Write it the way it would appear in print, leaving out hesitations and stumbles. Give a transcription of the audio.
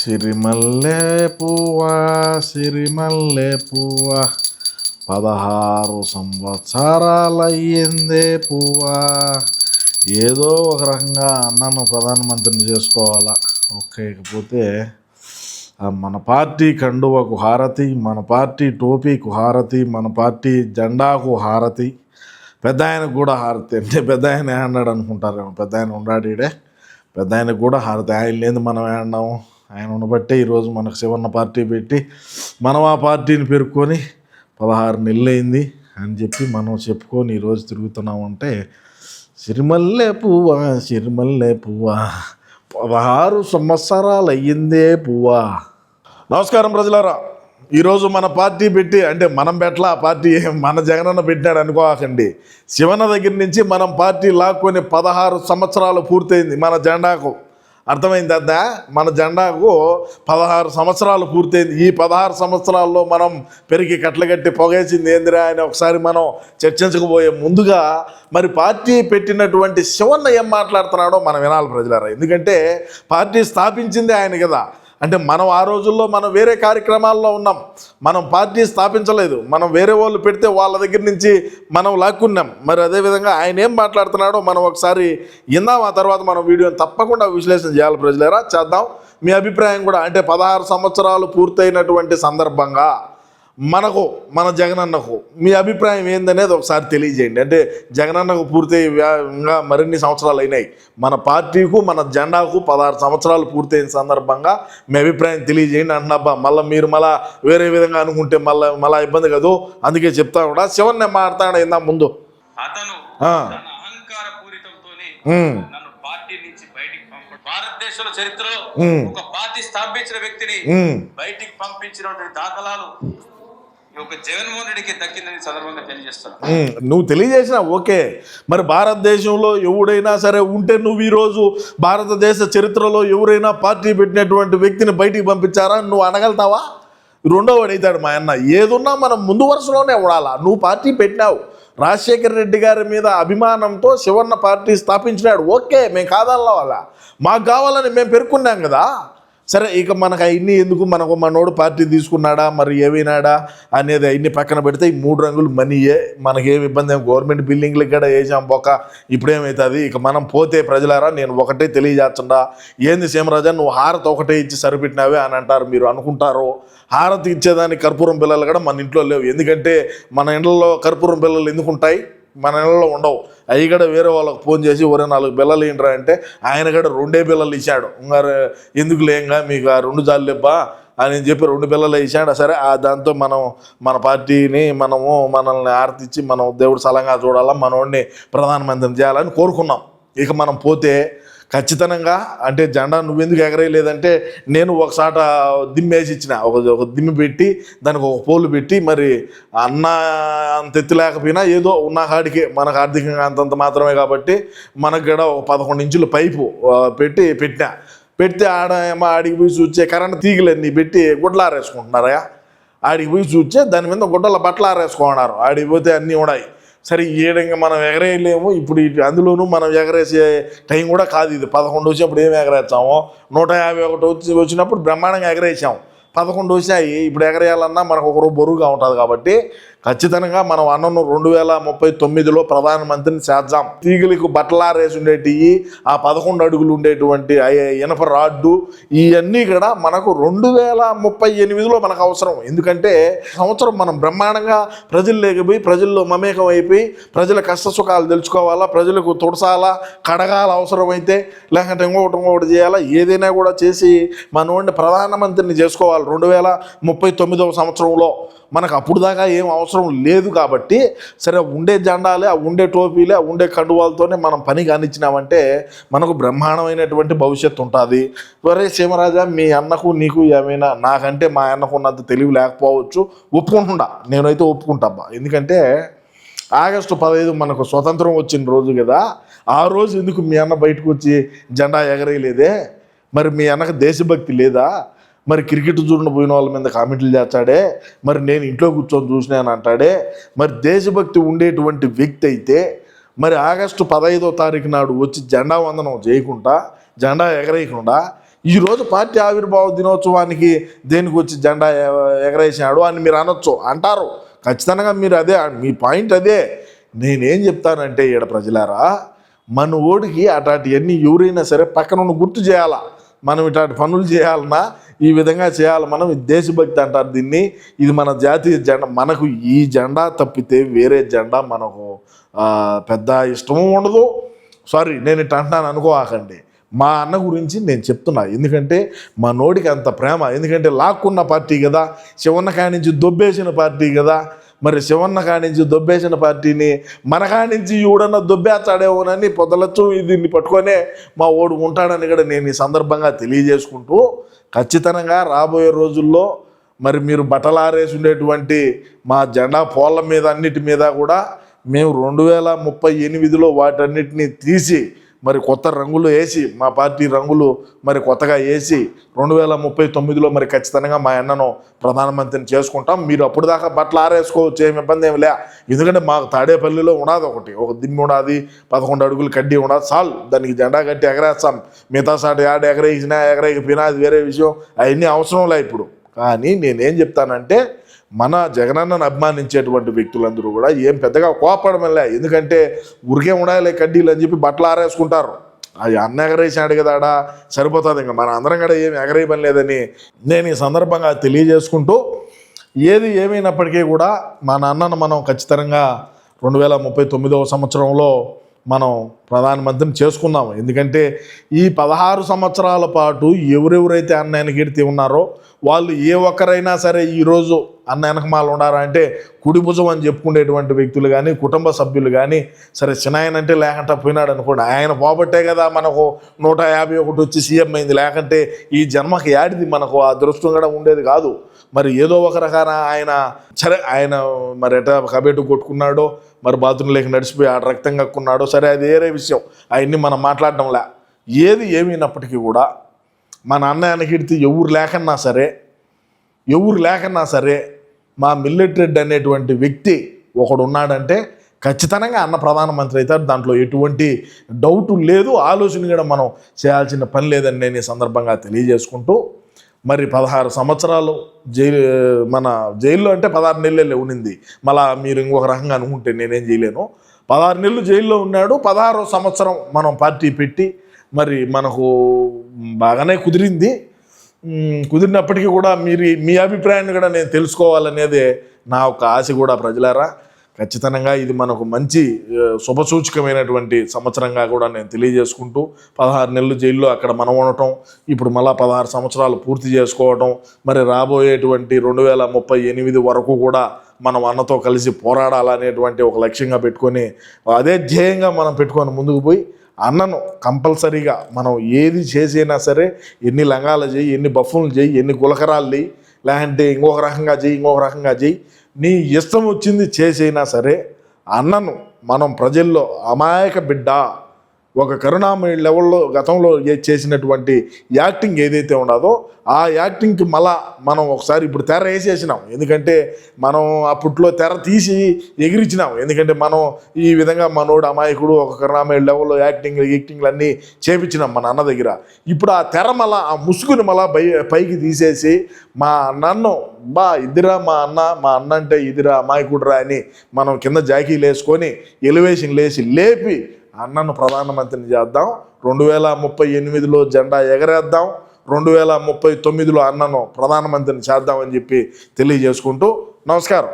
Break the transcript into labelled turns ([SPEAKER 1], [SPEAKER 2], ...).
[SPEAKER 1] సిరిమల్లె పువ్వా సిరిమల్లె పువ్వా 16 సంవత్సరాలయ్యిందే పువ్వా. ఏదో ఒక రకంగా నన్ను ప్రధానమంత్రిని చేసుకోవాలా. కాకపోతే మన పార్టీ కండువకు హారతి, మన పార్టీ టోపీకు హారతి, మన పార్టీ జెండాకు హారతి, పెద్ద ఆయనకు కూడా హారతి. అంటే పెద్ద ఆయన అన్నాడు అనుకుంటారేమో, పెద్ద ఆయన ఉన్నాడే, పెద్ద ఆయనకు కూడా హారతి. ఆయన లేదు మనం ఏమన్నాము, ఆయన ఉండబట్టే ఈరోజు మనకు శివన్న పార్టీ పెట్టి మనం ఆ పార్టీని పెరుక్కొని 16 నెలలు అయింది అని చెప్పి మనం చెప్పుకొని ఈరోజు తిరుగుతున్నామంటే సిరిమల్లె పువ్వా సిరిమల్లె పువ్వా 16 సంవత్సరాలు అయ్యిందే పువ్వా. నమస్కారం ప్రజలారా. ఈరోజు మన పార్టీ పెట్టి, అంటే మనం పెట్టలా, ఆ పార్టీ మన జగనన్న పెట్టినాడు అనుకోకండి. శివన్న దగ్గర నుంచి మనం పార్టీ లాక్కొని 16 సంవత్సరాలు పూర్తయింది మన జెండాకు. అర్థమైంది అద్దా? మన జెండాకు 16 సంవత్సరాలు పూర్తయింది. ఈ 16 సంవత్సరాల్లో మనం పెరిగి కట్టలు పొగేసింది ఏందిరా అని ఒకసారి మనం చర్చించకపోయే ముందుగా మరి పార్టీ పెట్టినటువంటి శివన్న ఏం మాట్లాడుతున్నాడో మనం వినాలి ప్రజలారా. ఎందుకంటే పార్టీ స్థాపించింది ఆయన కదా. అంటే మనం ఆ రోజుల్లో మనం వేరే కార్యక్రమాల్లో ఉన్నాం, మనం పార్టీ స్థాపించలేదు, మనం వేరే వాళ్ళు పెడితే వాళ్ళ దగ్గర నుంచి మనం లాక్కున్నాం. మరి అదేవిధంగా ఆయన ఏం మాట్లాడుతున్నాడో మనం ఒకసారి విందాం. ఆ తర్వాత మనం వీడియోని తప్పకుండా విశ్లేషణ చేయాలి ప్రజలారా. చేద్దాం. మీ అభిప్రాయం కూడా, అంటే 16 సంవత్సరాలు పూర్తయినటువంటి సందర్భంగా మనకు, మన జగనన్నకు మీ అభిప్రాయం ఏందనేది ఒకసారి తెలియజేయండి. అంటే జగనన్నకు పూర్తి ఇంకా మరిన్ని సంవత్సరాలు అయినాయి, మన పార్టీకు మన జెండాకు 16 సంవత్సరాలు పూర్తయిన సందర్భంగా మీ అభిప్రాయం తెలియజేయండి అంటున్నాబ్బా. మళ్ళీ మీరు మళ్ళీ వేరే విధంగా అనుకుంటే మళ్ళీ ఇబ్బంది కదా, అందుకే చెప్తా కూడా. శివన్నే మాట్లాడా ఇందా ముందు.
[SPEAKER 2] అతను అహంకార పూరితంతోనే నన్ను పార్టీ నుంచి బయటికి పంపడం, భారతదేశంలో చరిత్రలో ఒక పార్టీ స్థాపించిన వ్యక్తిని బయటికి పంపించినటువంటి దాఖలాలు ఒక జగన్మోహన్ రెడ్డికి దక్కిందని సందర్భంగా తెలియజేస్తాను.
[SPEAKER 1] నువ్వు తెలియజేసినా ఓకే. మరి భారతదేశంలో ఎవడైనా సరే ఉంటే, నువ్వు ఈరోజు భారతదేశ చరిత్రలో ఎవరైనా పార్టీ పెట్టినటువంటి వ్యక్తిని బయటికి పంపించారా నువ్వు అనగలుగుతావా? రెండోవాడు అవుతాడు మా అన్న. ఏదున్నా మనం ముందు వరుసలోనే ఉండాలా. నువ్వు పార్టీ పెట్టినావు, రాజశేఖర రెడ్డి గారి మీద అభిమానంతో శివన్న పార్టీ స్థాపించినాడు, ఓకే, మేము కాదల్లా వాళ్ళ, మాకు కావాలని మేము పెరుక్కున్నాం కదా. సరే, ఇక మనకు అవన్నీ ఎందుకు, మనోడు పార్టీ తీసుకున్నాడా మరి ఏమైనాడా అనేది అవన్నీ పక్కన పెడితే ఈ 3 రంగులు మనీయే, మనకేం ఇబ్బంది ఏం. గవర్నమెంట్ బిల్డింగ్లకి కూడా వేసాం పోక, ఇప్పుడేమవుతుంది. ఇక మనం పోతే ప్రజలారా, నేను ఒకటే తెలియజేస్తుండా, ఏంది సీమరాజా నువ్వు హారతి ఒకటే ఇచ్చి సరిపెట్టినావే అని అంటారు, మీరు అనుకుంటారు. హారతి ఇచ్చేదానికి కర్పూరం పిల్లలు కూడా మన ఇంట్లో లేవు. ఎందుకంటే మన ఇంట్లో కర్పూరం పిల్లలు ఎందుకు ఉంటాయి, మన ఇళ్ళలో ఉండవు. అవి కూడా వేరే వాళ్ళకి ఫోన్ చేసి 4 బిల్లలు ఏంట్రా అంటే ఆయన కూడా 2 బిల్లలు ఇచ్చాడు. ఇంకా ఎందుకు లేంగా మీకు ఆ 2 జాలు లేబ్బా అని చెప్పి 2 బిల్లలు ఇచ్చాడు. సరే, దాంతో మనం మన పార్టీని మనల్ని ఆర్తిచ్చి మనం దేవుడు సలంగా చూడాలా, మనోడిని ప్రధానమంత్రిని చేయాలని కోరుకున్నాం. ఇక మనం పోతే ఖచ్చితంగా, అంటే జెండా నువ్వెందుకు ఎగరేయలేదంటే, నేను ఒకసాట దిమ్మేసి ఇచ్చిన, ఒక దిమ్మి పెట్టి దానికి ఒక పోలు పెట్టి, మరి అన్న అంత ఎత్తు లేకపోయినా ఏదో ఉన్న కాడికి మనకు ఆర్థికంగా అంతంత మాత్రమే కాబట్టి మనకు కూడా ఒక 11 ఇంచుల పైపు పెడితే ఆడికి పోయి చూచే కరెంట్ తీగలన్నీ పెట్టి గుడ్డలు ఆరేసుకుంటున్నారా. ఆడికి పోయి చూచే దాని మీద గుడ్డల బట్టలు ఆరేసుకున్నారు. ఆడికి పోతే అన్నీ ఉన్నాయి. సరే, ఏడంగా మనం ఎగరేయలేము. ఇప్పుడు అందులోనూ మనం ఎగరేసే టైం కూడా కాదు ఇది. 11 వచ్చినప్పుడు ఏమి ఎగరేస్తాము, 151 వచ్చినప్పుడు బ్రహ్మాండంగా ఎగరేసాము. 11 వచ్చాయి. ఇప్పుడు ఎగరేయాలన్నా మనకు ఒకరు బరువుగా ఉంటుంది కాబట్టి ఖచ్చితంగా మనం అన్నను 2039లో ప్రధానమంత్రిని చేద్దాం. తీగలకు బట్టలారేసి ఉండేటివి, ఆ 11 అడుగులు ఉండేటువంటి ఇనప రాడ్డు, ఇవన్నీ కూడా మనకు 2038లో మనకు అవసరం. ఎందుకంటే సంవత్సరం మనం బ్రహ్మాండంగా ప్రజలు లేకపోయి, ప్రజల్లో మమేకం అయిపోయి, ప్రజల కష్ట సుఖాలు తెలుసుకోవాలా, ప్రజలకు తుడసాలా, కడగాల అవసరమైతే, లేకుంటే ఇంకొకటి చేయాలా, ఏదైనా కూడా చేసి మనోడిని ప్రధానమంత్రిని చేసుకోవాలి 2039వ సంవత్సరంలో. మనకు అప్పుడు దాకా ఏం అవసరం లేదు కాబట్టి, సరే ఉండే జెండాలే, ఉండే టోపీలే, ఉండే కండువాలతోనే మనం పని కానిచ్చినామంటే మనకు బ్రహ్మాండమైనటువంటి భవిష్యత్తు ఉంటుంది. వరే సీమరాజా, మీ అన్నకు నీకు ఏమైనా, నాకంటే మా అన్నకు ఉన్నంత తెలివి లేకపోవచ్చు, ఒప్పుకుంటుండా, నేనైతే ఒప్పుకుంటాబ్బా. ఎందుకంటే ఆగస్టు 15 మనకు స్వతంత్రం వచ్చిన రోజు కదా. ఆ రోజు ఎందుకు మీ అన్న బయటకు వచ్చి జెండా ఎగరేయలేదే? మరి మీ అన్నకు దేశభక్తి లేదా? మరి క్రికెట్ చూడని పోయిన వాళ్ళ మీద కామెంట్లు చేస్తాడే, మరి నేను ఇంట్లో కూర్చొని చూసినాను అంటాడే. మరి దేశభక్తి ఉండేటువంటి వ్యక్తి అయితే మరి ఆగస్టు 15వ తారీఖు నాడు వచ్చి జెండా వందనం చేయకుండా, జెండా ఎగరేయకుండా ఈరోజు పార్టీ ఆవిర్భావ దినోత్సవానికి దేనికి వచ్చి జెండా ఎగరేసినాడు అని మీరు అనొచ్చు, అంటారు ఖచ్చితంగా. మీరు అదే మీ పాయింట్ అదే. నేనేం చెప్తానంటే ఈడ ప్రజలారా, మన ఓడికి అట్లాంటివన్నీ ఎవరైనా సరే పక్కన గుర్తు చేయాలా. మనం ఇట్లాంటి పనులు చేయాలన్నా ఈ విధంగా చేయాలి. మనం దేశభక్తి అంటారు దీన్ని. ఇది మన జాతీయ జెండా. మనకు ఈ జెండా తప్పితే వేరే జెండా మనకు పెద్ద ఇష్టము ఉండదు. సారీ, నేను ఇట్లా అంటున్నాను అనుకోకండి. మా అన్న గురించి నేను చెప్తున్నా, ఎందుకంటే మా నోడికి అంత ప్రేమ. ఎందుకంటే లాక్కున్న పార్టీ కదా, శివన్న కానించి దొబ్బేసిన పార్టీ కదా. మరి శివన్న కానించి దొబ్బేసిన పార్టీని మన కానించి ఎవడన్నా దొబ్బేస్తాడేమోనని పొదలచ్చు దీన్ని పట్టుకొనే మా ఓడు ఉంటాడని కూడా నేను ఈ సందర్భంగా తెలియజేసుకుంటూ, ఖచ్చితంగా రాబోయే రోజుల్లో మరి మీరు బట్టలారేసి ఉండేటువంటి మా జెండా పోళ్ళ మీద అన్నిటి మీద కూడా మేము 2038లో వాటన్నిటిని తీసి మరి కొత్త రంగులు వేసి, మా పార్టీ రంగులు మరి కొత్తగా వేసి 2039లో మరి ఖచ్చితంగా మా అన్నను ప్రధానమంత్రిని చేసుకుంటాం. మీరు అప్పుడు దాకా బట్టలు ఆరేసుకోవచ్చు, ఏమి ఇబ్బంది ఏమి లే. ఎందుకంటే మాకు తాడేపల్లిలో ఉన్నది ఒక దిమ్మి ఉన్నది, 11 అడుగులు కడ్డీ ఉన్నది, చాలు. దానికి జెండా కట్టి ఎగరేస్తాం. మిగతా సాటి ఎగరేకపోయినా అది వేరే విషయం. అవన్నీ అవసరం లే ఇప్పుడు. కానీ నేనేం చెప్తానంటే, మన జగనన్నను అభిమానించేటువంటి వ్యక్తులందరూ కూడా ఏం పెద్దగా కోపడమలే. ఎందుకంటే ఊరికే ఉండాలి కడ్డీలు అని చెప్పి బట్టలు ఆరేసుకుంటారు. అది అన్న ఎగరేసాడు కదా ఆడ సరిపోతుంది. ఇంకా మన అందరం కూడా ఏమి ఎగరేయబని లేదని నేను ఈ సందర్భంగా తెలియజేసుకుంటూ, ఏది ఏమైనప్పటికీ కూడా మన అన్నను మనం ఖచ్చితంగా 2039వ సంవత్సరంలో మనం ప్రధానమంత్రిని చేసుకున్నాము. ఎందుకంటే ఈ 16 సంవత్సరాల పాటు ఎవరెవరైతే అన్న వెనకెడితే ఉన్నారో వాళ్ళు ఏ ఒక్కరైనా సరే ఈరోజు అన్న వెనకమాల ఉన్నారా అంటే కుడి భుజం అని చెప్పుకునేటువంటి వ్యక్తులు కానీ, కుటుంబ సభ్యులు కానీ, సరే చిన్నాయన అంటే లేకుండా పోయినాడు అనుకోండి, ఆయన పోబట్టే కదా మనకు 151 వచ్చి సీఎం అయింది. లేకంటే ఈ జన్మకి యాడిది మనకు ఆ దృష్టం కూడా ఉండేది కాదు. మరి ఏదో ఒక రకాన ఆయన మరి ఎట్లా కబేటు కొట్టుకున్నాడో, మరి బాత్రూమ్ లేక నడిచిపోయి ఆడ రక్తం కక్కున్నాడో, సరే అది వేరే విషయం. అవన్నీ మనం మాట్లాడడంలే. ఏది ఏమైనప్పటికీ కూడా మన అన్న వెనకెడితే ఎవరు లేకన్నా సరే మా మిల్లెట్ రెడ్డి అనేటువంటి వ్యక్తి ఒకడు ఉన్నాడంటే ఖచ్చితంగా అన్న ప్రధానమంత్రి అవుతాడు. దాంట్లో ఎటువంటి డౌటు లేదు, ఆలోచన కూడా మనం చేయాల్సిన పని లేదని నేను ఈ సందర్భంగా తెలియజేసుకుంటూ, మరి 16 సంవత్సరాలు మన జైల్లో అంటే 16 నెలలే ఉన్నింది. మళ్ళా మీరు ఇంకొక రకంగా అనుకుంటే నేనేం చేయలేను. 16 నెలలు జైల్లో ఉన్నాడు. 16వ సంవత్సరం మనం పార్టీ పెట్టి మరి మనకు బాగానే కుదిరినప్పటికీ కూడా మీ అభిప్రాయాన్ని కూడా నేను తెలుసుకోవాలనేదే నా ఒక ఆశ కూడా. ప్రజలారా, ఖచ్చితంగా ఇది మనకు మంచి శుభసూచకమైనటువంటి సంవత్సరంగా కూడా నేను తెలియజేసుకుంటూ, 16 నెలలు జైల్లో అక్కడ మనం ఉండటం, ఇప్పుడు మళ్ళా 16 సంవత్సరాలు పూర్తి చేసుకోవటం, మరి రాబోయేటువంటి 2038 వరకు కూడా మనం అన్నతో కలిసి పోరాడాలనేటువంటి ఒక లక్ష్యంగా పెట్టుకొని, అదే ధ్యేయంగా మనం పెట్టుకొని ముందుకు పోయి అన్నను కంపల్సరీగా మనం ఏది చేసైనా సరే, ఎన్ని లంగాలు చేయి, ఎన్ని బఫ్ఫులు చేయి, ఎన్ని గులకరాలు చేయి, లేదంటే ఇంకొక రకంగా చేయి, నీ ఇష్టం వచ్చింది చేసైనా సరే అన్నను మనం ప్రజల్లో అమాయక బిడ్డ, ఒక కరుణామయ లెవెల్లో గతంలో చేసినటువంటి యాక్టింగ్ ఏదైతే ఉండదో ఆ యాక్టింగ్కి మళ్ళా మనం ఒకసారి ఇప్పుడు తెర వేసేసినాం. ఎందుకంటే మనం అప్పట్లో తెర తీసి ఎగిరించినాం. ఎందుకంటే మనం ఈ విధంగా మనోడు అమాయకుడు, ఒక కరుణామయ లెవెల్లో యాక్టింగ్లు అన్నీ చేపించినాం మన అన్న దగ్గర. ఇప్పుడు ఆ తెర మళ్ళా, ఆ ముసుగుని మళ్ళా పైకి తీసేసి మా నన్ను ఇదిరా మా అన్న అంటే ఇదిరా అమాయకుడురా అని మనం కింద జాకీలు వేసుకొని ఎలివేషన్ లేపి అన్నను ప్రధానమంత్రిని చేద్దాం. 2038లో జెండా ఎగరేద్దాం. 2039లో అన్నను ప్రధానమంత్రిని చేద్దామని చెప్పి తెలియజేసుకుంటూ నమస్కారం.